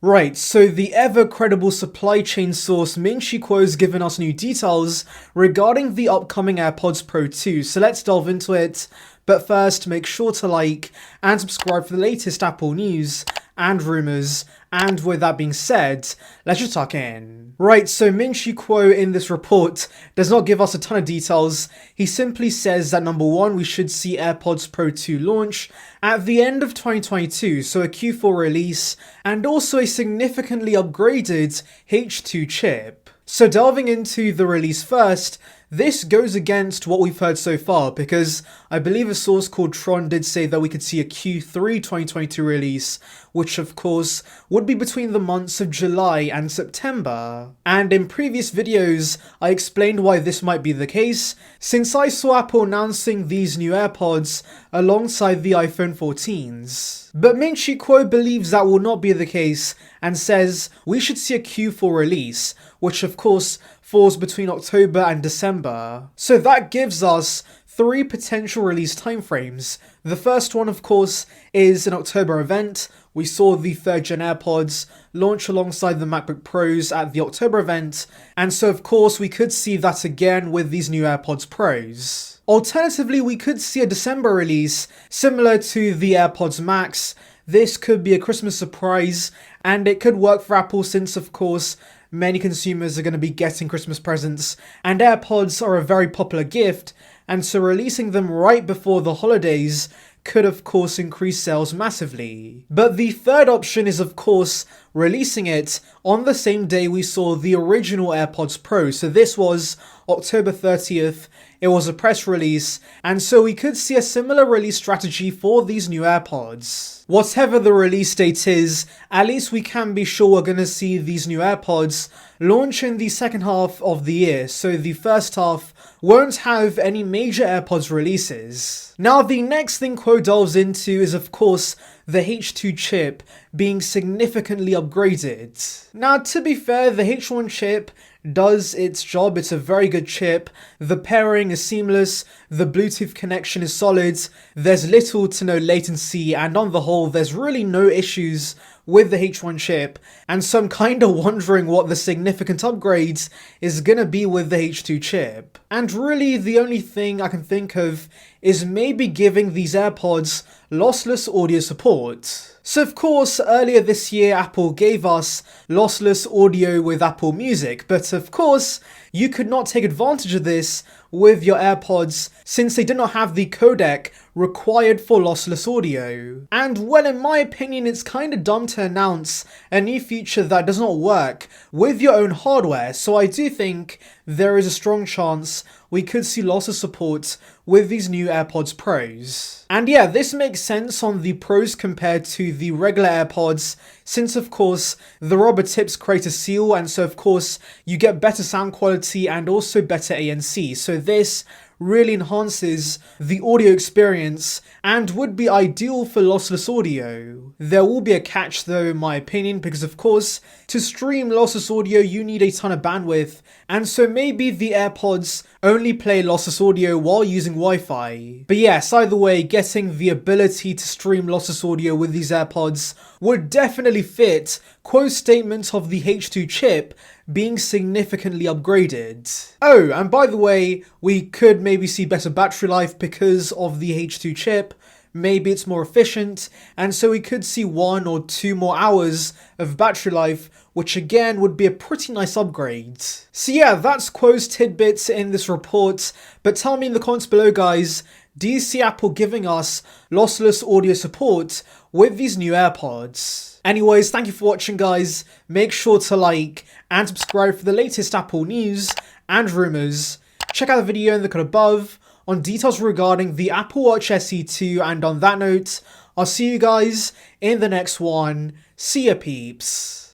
Right, so the ever-credible supply chain source Ming-Chi Kuo has given us new details regarding the upcoming AirPods Pro 2, so let's delve into it. But first, make sure to like and subscribe for the latest Apple news and rumours. And with that being said, let's just tuck in. Right, so Ming-Chi Kuo in this report does not give us a ton of details. He simply says that number one, we should see AirPods Pro 2 launch at the end of 2022, so a Q4 release, and also a significantly upgraded H2 chip. So delving into the release first, this goes against what we've heard so far, because I believe a source called Tron did say that we could see a Q3 2022 release, which of course would be between the months of July and September. And in previous videos, I explained why this might be the case, since I saw Apple announcing these new AirPods alongside the iPhone 14s. But Ming-Chi Kuo believes that will not be the case and says we should see a Q4 release, which of course falls between October and December. So that gives us 3 potential release timeframes. The first one, of course, is an October event. We saw the 3rd gen AirPods launch alongside the MacBook Pros at the October event, and so of course we could see that again with these new AirPods Pros. Alternatively, we could see a December release, similar to the AirPods Max. This could be a Christmas surprise, and it could work for Apple since, of course, many consumers are going to be getting Christmas presents, and AirPods are a very popular gift, and so releasing them right before the holidays could of course increase sales massively. But the third option is of course releasing it on the same day we saw the original AirPods Pro. So this was October 30th, it was a press release, and so we could see a similar release strategy for these new AirPods. Whatever the release date is, at least we can be sure we're going to see these new AirPods launch in the second half of the year, so the first half won't have any major AirPods releases. Now the next thing Kuo delves into is of course the H2 chip being significantly upgraded. Now to be fair, the H1 chip does its job, it's a very good chip, the pairing is seamless, the Bluetooth connection is solid, there's little to no latency, and on the whole there's really no issues with the H1 chip, and so I'm kinda wondering what the significant upgrades is gonna be with the H2 chip. And really the only thing I can think of is maybe giving these AirPods lossless audio support. So of course, earlier this year Apple gave us lossless audio with Apple Music, but of course, you could not take advantage of this with your AirPods since they did not have the codec required for lossless audio. And well, in my opinion, it's kinda dumb to announce a new feature that does not work with your own hardware, so I do think there is a strong chance we could see lossless support with these new AirPods Pros. And yeah, this makes sense on the Pros compared to the regular AirPods, since of course the rubber tips create a seal, and so of course you get better sound quality and also better ANC. So this really enhances the audio experience and would be ideal for lossless audio. There will be a catch though in my opinion, because of course to stream lossless audio you need a ton of bandwidth, and so maybe the AirPods only play lossless audio while using Wi-Fi. But yes, either way, getting the ability to stream lossless audio with these AirPods would definitely fit Kuo's statement of the H2 chip being significantly upgraded. Oh, and by the way, we could maybe see better battery life because of the H2 chip. Maybe it's more efficient, and so we could see 1 or 2 more hours of battery life, which again would be a pretty nice upgrade. So yeah, that's Kuo's tidbits in this report, but tell me in the comments below guys, do you see Apple giving us lossless audio support with these new AirPods? Anyways, thank you for watching guys, make sure to like and subscribe for the latest Apple news and rumours. Check out the video in the card above on details regarding the Apple Watch SE 2, and on that note, I'll see you guys in the next one. See ya peeps.